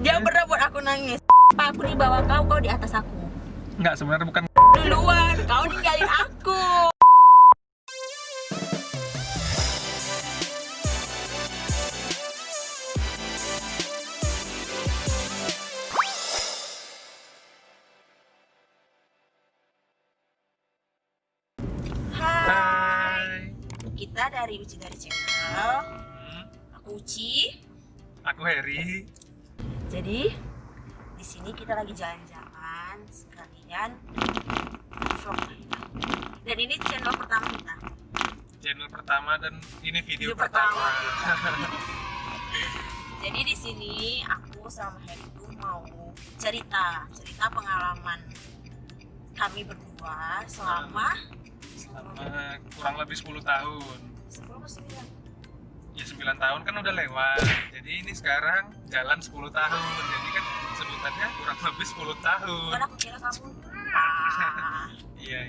Dia pernah buat aku nangis. Pak, aku di bawah kau, kau di atas aku. Enggak, sebenarnya bukan. Duluan, kau ninggalin aku. Hai. Kita dari Uci dari channel. Aku Uci. Aku Heri. Jadi di sini kita lagi jalan-jalan sekalian vlog. Dan ini channel pertama kita. Channel pertama dan ini video pertama. pertama. Jadi di sini aku sama Heri itu mau cerita pengalaman kami berdua selama Kurang lebih 10 tahun. 10 atau 9? Ya 9 tahun kan udah lewat. Jadi ini sekarang jalan 10 tahun. Jadi kan sebutannya kurang lebih 10 tahun. Kan aku kira kamu. Iya.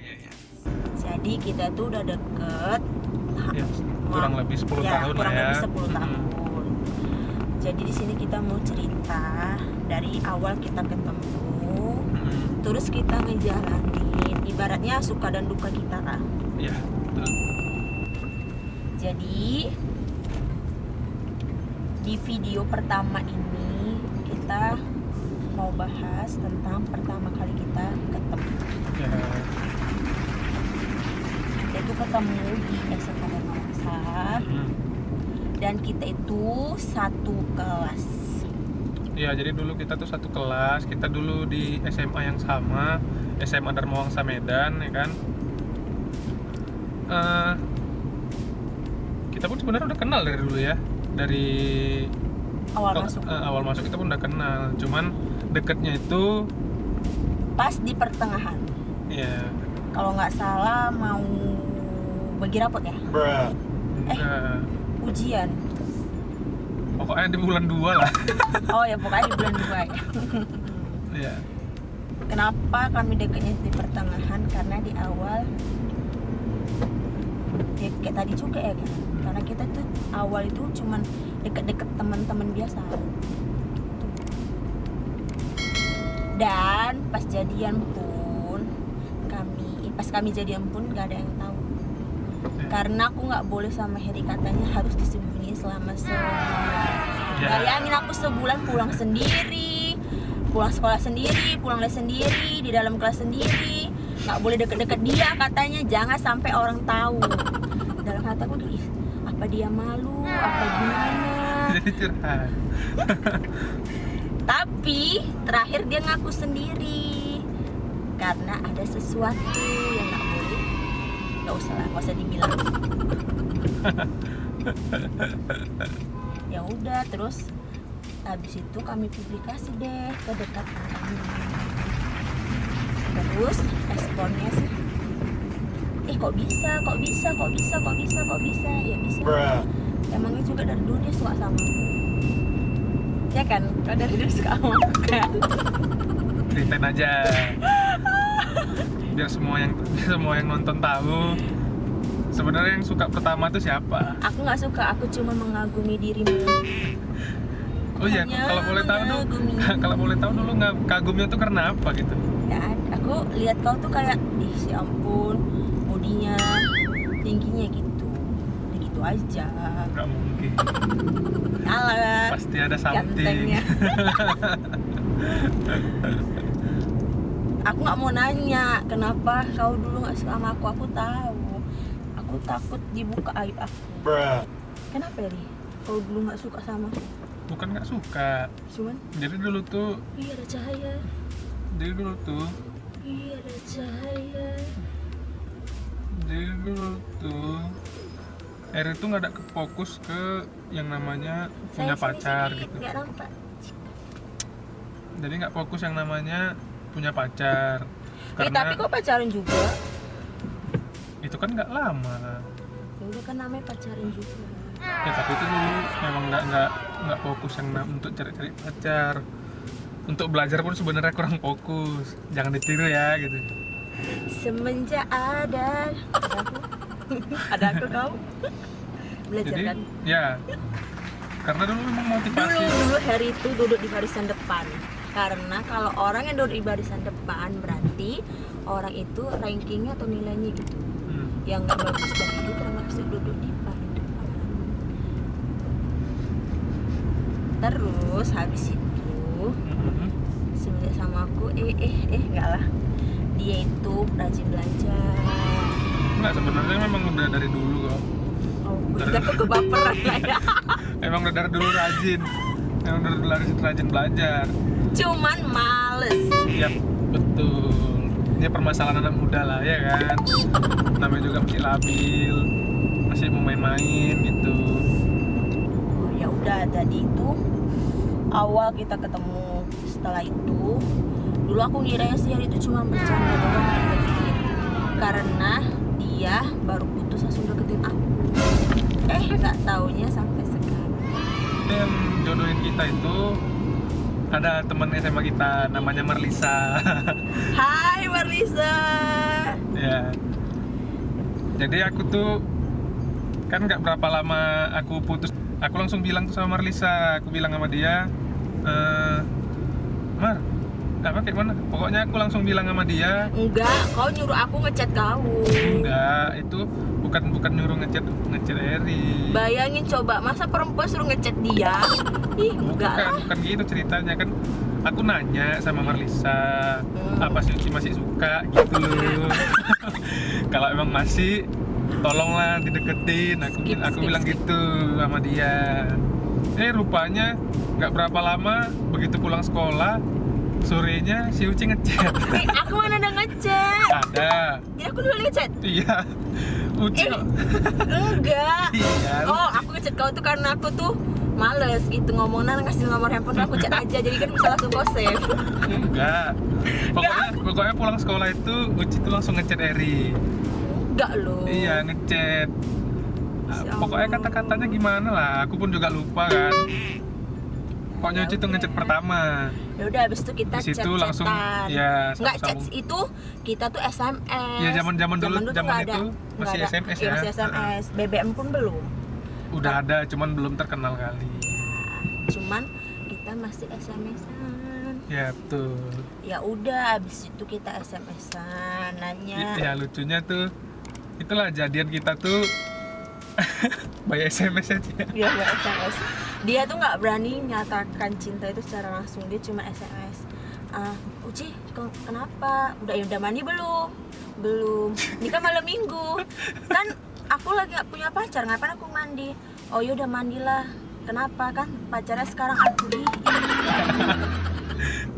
Jadi kita tuh udah deket. Ya, kurang lebih 10 tahun kurang lah ya. lebih 10 tahun. Jadi di sini kita mau cerita dari awal kita ketemu, terus kita ngejalanin, ibaratnya suka dan duka kita lah. Iya, betul. Jadi di video pertama ini kita mau bahas tentang pertama kali kita ketemu. Ya, Itu ketemu di SMA Mawangsa. Dan kita itu satu kelas. Iya, jadi dulu kita tuh satu kelas. Kita dulu di SMA yang sama, SMA Dharma Wangsa Medan, ya kan. Kita pun sebenarnya udah kenal dari dulu ya. Dari Awal masuk kita pun udah kenal. Cuman deketnya itu pas di pertengahan. ya Kalau nggak salah mau bagi rapot ya? enggak. Ujian. Pokoknya di bulan 2 lah. Oh ya, pokoknya di bulan 2 ya. Iya. Kenapa kami dekatnya di pertengahan? Karena di awal ya kayak tadi juga ya kan. Karena kita tuh awal itu cuman deket-deket teman-teman biasa. Dan pas kami jadian pun nggak ada yang tahu. Karena aku nggak boleh sama Heri, katanya harus disembunyi selama sebulan. Bayangin aku sebulan pulang sendiri, pulang sekolah sendiri, pulang les sendiri, di dalam kelas sendiri, nggak boleh deket-deket dia, katanya jangan sampai orang tahu. Dalam hati aku tuh, apa dia malu, apa gimana? Jadi curhat. Tapi terakhir dia ngaku sendiri karena ada sesuatu yang nggak usah dibilang. Ya udah, terus habis itu kami publikasi deh kedekatan kami. Terus responnya sih, kok bisa ya bisa. Emangnya juga dari dulu dia suka sama aku, ya kan? Kalau dari dulu suka sama aku kan. Ceritain aja. Biar semua yang nonton tahu sebenarnya yang suka pertama tuh siapa. Aku nggak suka, aku cuma mengagumi dirimu. Oh iya, kalau boleh tahu dulu nggak kagumnya tuh karena apa gitu? Ya, aku lihat kau tuh kayak, si ampun, bodinya, tingginya gitu, gitu aja. Nggak mungkin. Alah, Pasti ada something. gantengnya. Aku nggak mau nanya kenapa kau dulu nggak suka sama aku. Aku tahu, aku takut dibuka aib aku. Kenapa ya, Ri? Kau dulu nggak suka sama aku? Bukan nggak suka. Cuman Jadi dulu tuh ada cahaya. Jadi dulu tuh Eri tuh nggak ada fokus ke yang namanya punya pacar gitu. Nggak nampak. Jadi nggak fokus yang namanya punya pacar. Tapi kok pacaran juga? Itu kan nggak lama. Ya udah, kan namanya pacaran juga. Ya tapi itu dulu memang nggak fokus yang untuk cari-cari pacar. Untuk belajar pun sebenarnya kurang fokus. Jangan ditiru ya gitu. Semenjak ada aku kau belajar. Jadi kan? ya Karena dulu memang motivasi. Dulu Harry itu duduk di barisan depan. Karena kalau orang yang duduk di barisan depan berarti orang itu rankingnya atau nilainya gitu. Yang nggak bagus dan itu termasuk duduk di paling depan. Terus habis itu sebenarnya sama aku enggak lah, dia itu rajin belajar. Enggak, sebenarnya memang udah dari dulu kok. Oh, aku kebaperan lah ya. Emang udah dari dulu rajin. Emang udah dari dulu rajin belajar. Cuman males. Iya, betul. Ini permasalahan anak muda lah ya kan. Namanya juga masih labil, masih mau main-main gitu. Oh, ya udah, tadi itu awal kita ketemu. Setelah itu dulu aku ngiranya sih Harry itu cuma bercanda doang deketin, karena dia baru putus langsung deketin aku. Nggak taunya sampai sekarang. Yang jodohin kita itu ada teman SMA kita namanya Marlisa. Hai Marlisa. Ya. Jadi aku tuh kan nggak berapa lama aku putus, aku langsung bilang tuh sama Marlisa, aku bilang sama dia, Mar, apa kayak mana? Pokoknya aku langsung bilang sama dia. Enggak, kau nyuruh aku ngechat kau. Enggak, itu bukan nyuruh ngechat Eri. Bayangin coba, masa perempuan suruh ngechat dia? Ih, enggak lah. Bukan gitu ceritanya kan. Aku nanya sama Marlisa, apa sih Uci masih suka gitu loh. Kalau emang masih, tolonglah dideketin. Aku bilang gitu sama dia. Rupanya nggak berapa lama begitu pulang sekolah, sorenya si Uci ngechat. Aku mana ada ngechat? Ada. Jadi aku dulu ngechat? Iya. Uci kok. Enggak. Iya. Oh, aku ngechat kau tuh karena aku tuh males gitu ngomongnya, ngasih nomor handphone aku chat aja, jadi kan bisa langsung kau save. Enggak. Pokoknya pulang sekolah itu Uci tuh langsung ngechat Eri. Enggak loh. Iya, ngechat. Pokoknya kata-katanya gimana lah, aku pun juga lupa kan. Pokoknya Uci tuh ngechat pertama. Ya udah, habis itu kita Di situ chat-chatan. langsung ya Enggak, chat sambung. itu kita tuh SMS. Ya zaman dulu tuh zaman nggak itu ada. masih Nggak ada. SMS Iya, ya. masih SMS. BBM pun belum. Udah ada, cuman belum terkenal kali. Cuman kita masih SMS-an. Ya betul. Ya udah, habis itu kita SMS-an, nanya. Ya lucunya tuh itulah jadian kita tuh by SMS aja. Dia nggak SMS. Dia tuh nggak berani nyatakan cinta itu secara langsung, dia cuma SMS. Uci, kenapa? Udah mandi belum? Belum. Ini kan malam minggu. Kan aku lagi nggak punya pacar, ngapain aku mandi? Oh ya udah mandilah. Kenapa? Kan pacarnya sekarang aku.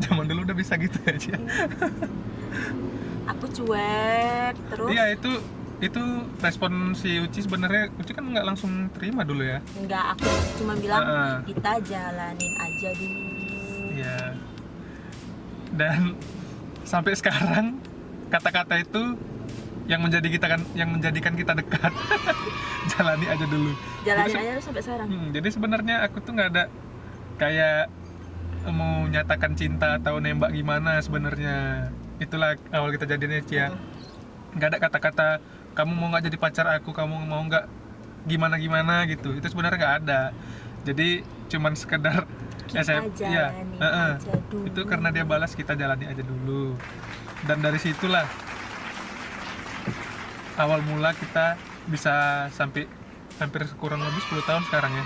Zaman dulu udah bisa gitu aja. Aku cuek terus. Iya, itu respon si Uci sebenarnya. Uci kan nggak langsung terima dulu ya. Enggak, aku cuma bilang kita jalanin aja dulu. Iya. Dan sampai sekarang kata-kata itu yang menjadikan kita dekat. Jalani aja dulu. Jalanin aja sampai sekarang. Jadi sebenarnya aku tuh nggak ada kayak mau nyatakan cinta atau nembak gimana sebenarnya. Itulah awal kita jadinya, Cia. Nggak ada kata-kata kamu mau nggak jadi pacar aku, kamu mau nggak gimana gitu. Itu sebenarnya nggak ada. Jadi cuman sekedar Kita jalani aja dulu. Itu karena dia balas, kita jalani aja dulu. Dan dari situlah awal mula kita bisa sampai hampir kurang lebih 10 tahun sekarang ya.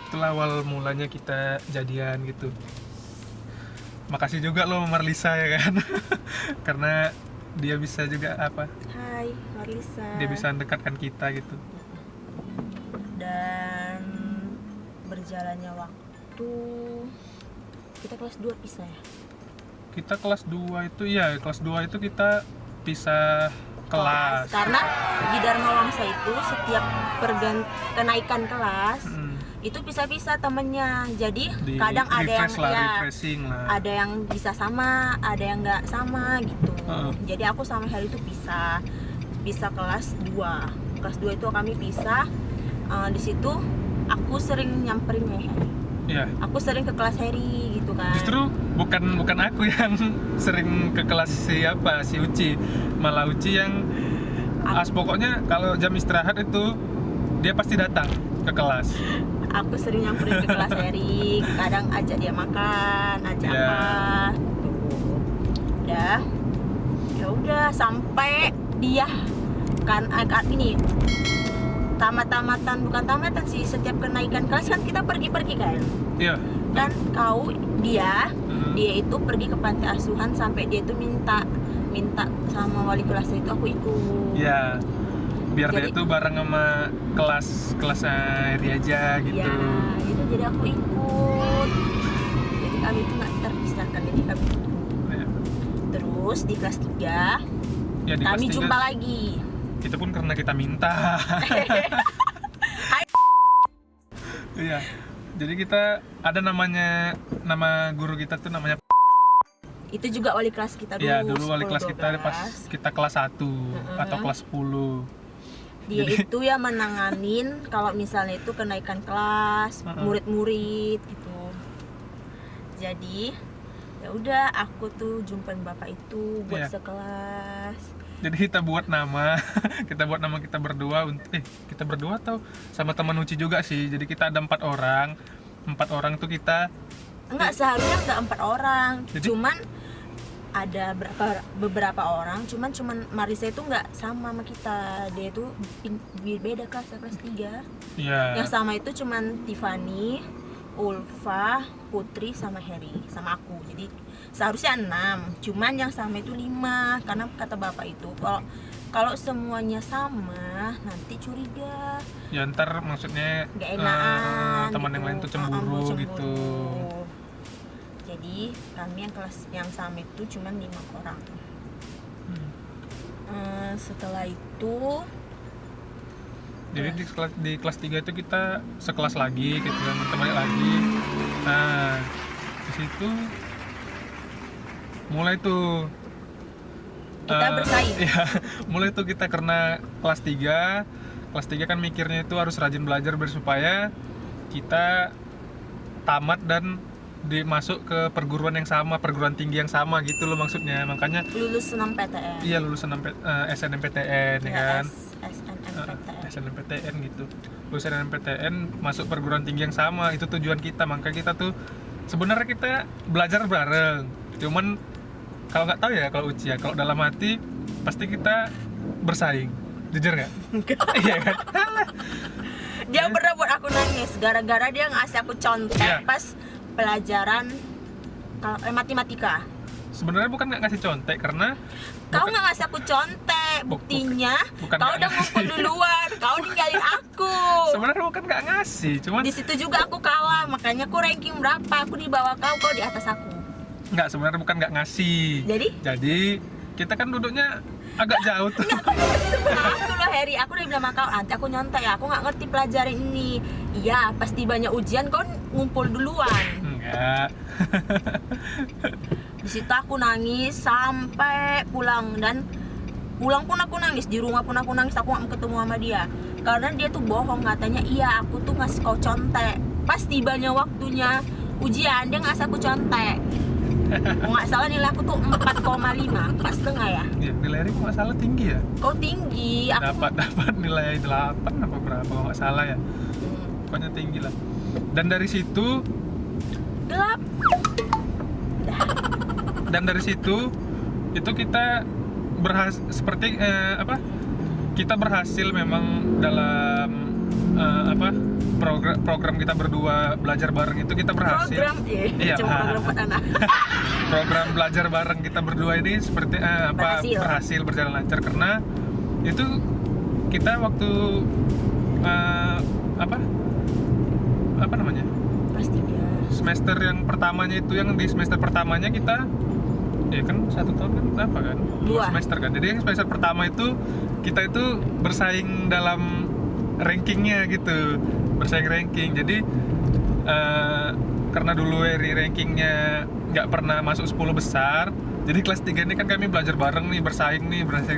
Itulah awal mulanya kita jadian gitu. Makasih juga loh Marlisa ya kan. Karena dia bisa juga apa? Hai Marlisa. Dia bisa mendekatkan kita gitu. Dan berjalannya waktu kita kelas 2 pisah ya. Kita kelas 2 itu ya, kelas 2 itu kita pisah kelas. Karena di Dharma Wangsa itu setiap kenaikan kelas itu pisah-pisah temennya. Jadi kadang ada yang refreshing lah. ada yang bisa sama, ada yang nggak sama gitu. Jadi aku sama Harry itu pisah kelas 2. Kelas 2 itu kami pisah. Di situ aku sering nyamperin Harry. Iya. Aku sering ke kelas Harry gitu kan. Justru bukan aku yang sering ke kelas si Uci, malah Uci yang pokoknya kalau jam istirahat itu dia pasti datang ke kelas. aku sering nyamperin ke kelas Erik, kadang ajak dia makan, ajak Iya. apa gitu. Ya udah sampai dia kan ini bukan tamatan sih, setiap kenaikan kelas kan kita pergi-pergi kan. Iya. Kan dia Hmm. itu pergi ke panti asuhan sampai dia itu minta sama wali kelasnya itu aku ikut. Iya. Biar dia Jadi- tuh bareng sama kelas Eri aja gitu. Ya, itu jadi aku ikut. Jadi kami itu nggak terpisahkan, jadi kami ikut. Iya. Terus di kelas 3 Ya, di kami kelas jumpa 3, lagi. itu pun karena kita minta. Iya. Jadi kita ada nama guru kita tuh namanya. Itu juga wali kelas kita dulu. Iya, dulu wali 10, kelas kita 12. pas kita kelas 1 atau kelas 10. Dia Jadi- itu ya menanganin kalau misalnya itu kenaikan kelas, murid-murid gitu. Jadi ya udah aku tuh jumpain bapak itu buat Iya. sekelas. Jadi kita buat nama, kita berdua, kita berdua atau sama teman Uci juga sih. Jadi kita ada 4 orang. 4 orang tuh kita, Enggak, seharusnya enggak 4 orang. Jadi- Cuman ada beberapa orang, cuman Marisa itu enggak sama kita. Dia itu beda kelas 3. ya, Yang sama itu cuman Tiffany, Ulfa, Putri sama Harry, sama aku. Jadi seharusnya 6, cuman yang sama itu 5 karena kata bapak itu kalau semuanya sama nanti curiga, ya ntar maksudnya nggak enakan. teman gitu. yang lain tuh cemburu gitu. Jadi kami yang kelas yang sama itu cuman 5 orang. Setelah itu Jadi di kelas 3 itu kita sekelas lagi, kita balik lagi. Nah, di situ mulai tuh kita bersaing. Iya, mulai tuh kita karena kelas 3 kan mikirnya itu harus rajin belajar biar supaya kita tamat dan dimasuk ke perguruan yang sama, perguruan tinggi yang sama gitu loh maksudnya. Makanya lulus SNMPTN. iya lulusan SNMPTN ya kan. SNMPTN. SNMPTN gitu. Lulusan SNMPTN masuk perguruan tinggi yang sama, itu tujuan kita. Makanya kita tuh sebenarnya kita belajar bareng. Cuman kalau nggak tahu ya kalau Uci ya, kalau dalam hati pasti kita bersaing. Jujur nggak? Iya kan? Dia pernah buat aku nangis gara-gara dia ngasih aku contek Iya. pas pelajaran matematika. Sebenarnya bukan nggak ngasih contek karena Kau nggak ngasih aku contek, buktinya bukan kau nggak udah ngumpul ngasih. duluan, kau ninggalin aku. sebenarnya bukan nggak ngasih, cuman Di situ juga aku kalah, makanya aku ranking berapa, aku di bawah kau di atas aku. nggak, sebenarnya bukan nggak ngasih. Jadi Kita kan duduknya agak jauh tuh. aku loh Harry, aku udah bilang sama kau nanti aku nyontek ya, aku nggak ngerti pelajaran ini. Iya, pasti banyak ujian kau ngumpul duluan. Enggak. Di situ aku nangis sampai pulang, dan pulang pun aku nangis, di rumah pun aku nangis, aku gak mau ketemu sama dia karena dia tuh bohong, katanya iya aku tuh ngasih kau contek, pas tibanya waktunya ujian dia ngasih aku contek. Kalau nggak salah nilai aku tuh 4,5, 4,5 ya. Ya, nilai kok nggak salah tinggi ya. Kau tinggi, aku Dapat nilai 8 apa berapa kalau nggak salah ya. Pokoknya tinggi lah. Dan dari situ gelap. dari situ itu kita seperti kita berhasil memang dalam program kita berdua belajar bareng itu kita berhasil. Iya, Cuma program buat anak. Program belajar bareng kita berdua ini seperti berhasil berjalan lancar karena itu kita waktu apa namanya, Pasti dia. semester yang pertamanya itu, yang di semester pertamanya kita ya kan 1 tahun kan apa kan 2 Dua. semester kan, jadi yang semester pertama itu kita itu bersaing dalam rankingnya gitu, bersaing ranking. Jadi karena dulu Eri rankingnya nggak pernah masuk 10 besar, jadi kelas 3 ini kan kami belajar bareng nih,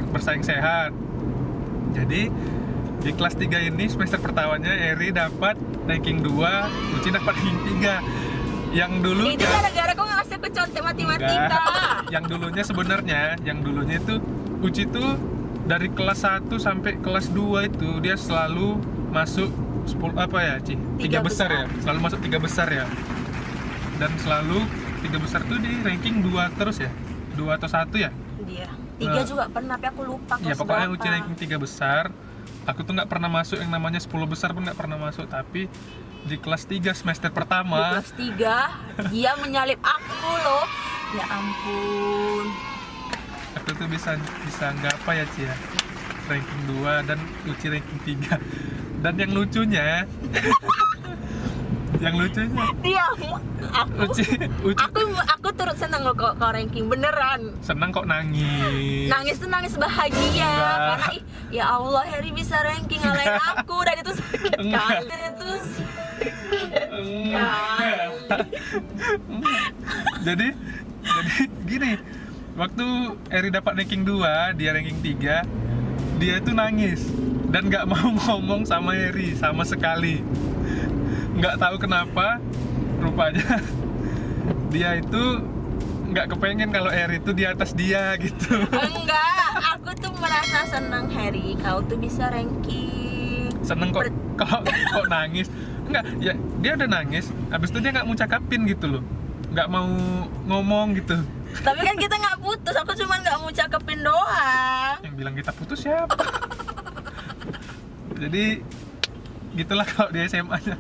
bersaing sehat. Jadi di kelas 3 ini semester pertamanya Eri dapat ranking 2, Uci dapat ranking 3. Yang dulu Itu gara-gara kau ngasih aku contek matematika. yang dulunya itu Uci tuh dari kelas 1 sampai kelas 2 itu dia selalu masuk 10 apa ya, Ci? Tiga 3 besar ya. besar. Selalu masuk 3 besar ya. Dan selalu 3 besar tuh di ranking 2 terus ya. 2 atau 1 ya? Dia 3 juga pernah, tapi aku lupa Ya kelas pokoknya berapa. Uci ranking 3 besar. Aku tuh nggak pernah masuk yang namanya 10 besar pun nggak pernah masuk. Tapi di kelas 3 semester Di pertama kelas 3 dia menyalip aku loh. Ya ampun. aku tuh bisa nggak apa ya, Ci ya, ranking 2 dan Uci ranking 3. Dan yang lucunya Dia aku Uci aku turut senang loh kok ranking beneran. senang kok nangis. Nangis tuh nangis bahagia Enggak. karena ya Allah Harry bisa ranking ngalahin aku dan itu sakit Enggak. kali. Dan itu jadi gini, waktu Eri dapat ranking 2, dia ranking 3, dia tuh nangis dan nggak mau ngomong sama Eri sama sekali. Nggak tahu kenapa, rupanya dia itu nggak kepengen kalau Eri itu di atas dia gitu. enggak, aku tuh merasa senang Harry kau tuh bisa ranking. Seneng kok kok nangis. Enggak, ya dia udah nangis, habis itu dia nggak mau cakapin gitu loh, nggak mau ngomong gitu. Tapi kan kita nggak putus, aku cuma nggak mau cakepin doang. Yang bilang kita putus siapa? Jadi gitulah kalau di SMA-nya.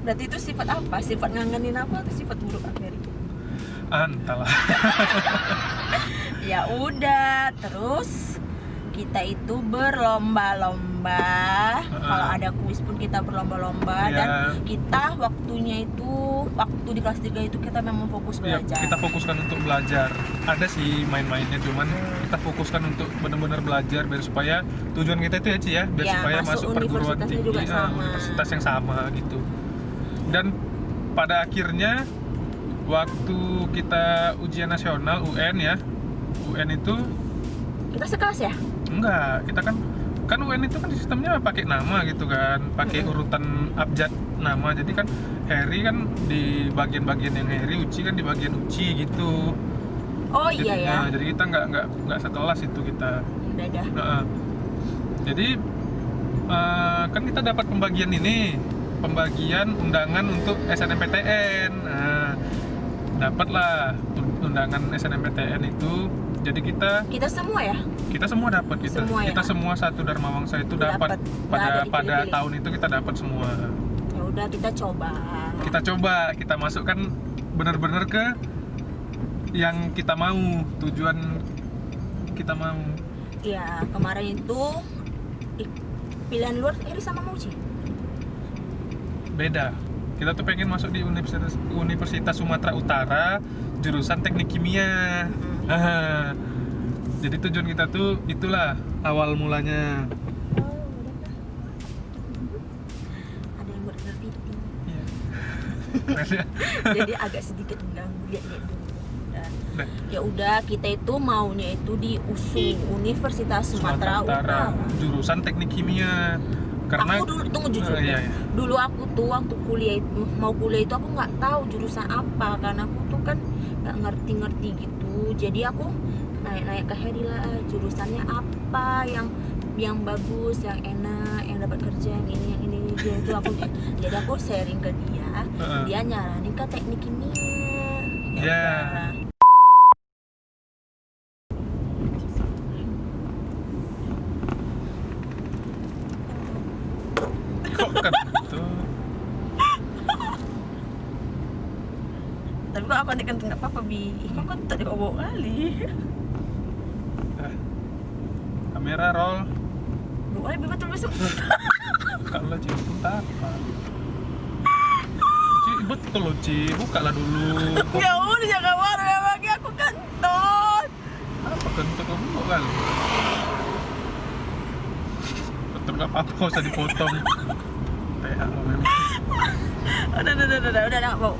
Berarti itu sifat apa? Sifat ngangenin aku atau sifat buruk aku Harry? Entahlah. Ya udah, terus kita itu berlomba-lomba. Kalau ada kuis pun kita berlomba-lomba. Iya. Dan kita waktunya itu, waktu di kelas 3 itu kita memang fokus Ya, belajar. kita fokuskan untuk belajar. Ada sih main-mainnya, cuman kita fokuskan untuk benar-benar belajar biar supaya tujuan kita itu ya, Ci ya, biar Ya, supaya masuk masuk perguruan universitasnya tinggi, juga sama. universitas yang sama gitu. Dan pada akhirnya waktu kita ujian nasional UN ya, UN itu Kita sekelas ya? enggak, kita kan UN itu kan sistemnya pakai nama gitu kan, pakai urutan abjad nama. Jadi kan Harry kan di bagian-bagian yang Harry, Uci kan di bagian Uci gitu. Oh Jadi, iya ya. nah, jadi kita nggak sekelas itu kita. Udah. Nah, jadi kan kita dapat pembagian undangan untuk SNMPTN. Nah, dapatlah undangan SNMPTN itu. Jadi kita semua ya? semua dapat gitu. Semua ya? Kita semua satu Dharma Wangsa itu dapat Nggak ada pada dipilih-pilih. tahun itu kita dapat semua. Ya udah kita coba. Kita masukkan benar-benar ke yang kita mau, tujuan kita mau. Ya kemarin itu pilihan luar Eri sama Mauci. Beda. Kita tuh pengen masuk di Universitas Sumatera Utara, jurusan Teknik Kimia. Ah, jadi tujuan kita tuh itulah awal mulanya. Ada yang buat graffiti. Iya. Keren ya? Jadi agak sedikit mengganggu, lihat dulu. Nah, Ya udah kita itu maunya itu di USU Universitas Sumatera Utara. jurusan Teknik Kimia. Karena Aku dulu tunggu jujur. iya. Dulu aku tuh waktu kuliah itu mau kuliah itu aku nggak tahu jurusan apa karena aku tuh kan nggak ngerti gitu. Jadi aku naik ke Harry lah jurusannya apa yang bagus, yang enak, yang dapat kerja, yang ini dia itu aku. Jadi aku sharing ke dia, dia nyaranin ke Teknik Kimia. Ya. udah. Kok kan gitu? Tapi kok aku kan nggak apa-apa bi. Kok kan tadi kok bawa kali. Kamera roll. Bawa lebih betul besok. Kalau Ci pun apa? Ci betul loh Ci, bukalah dulu. Ya udah jangan marah ya bagi aku kentut. Apa kentut kamu kok kali? Betul nggak apa-apa, nggak usah dipotong. PA memang. Udah nggak mau.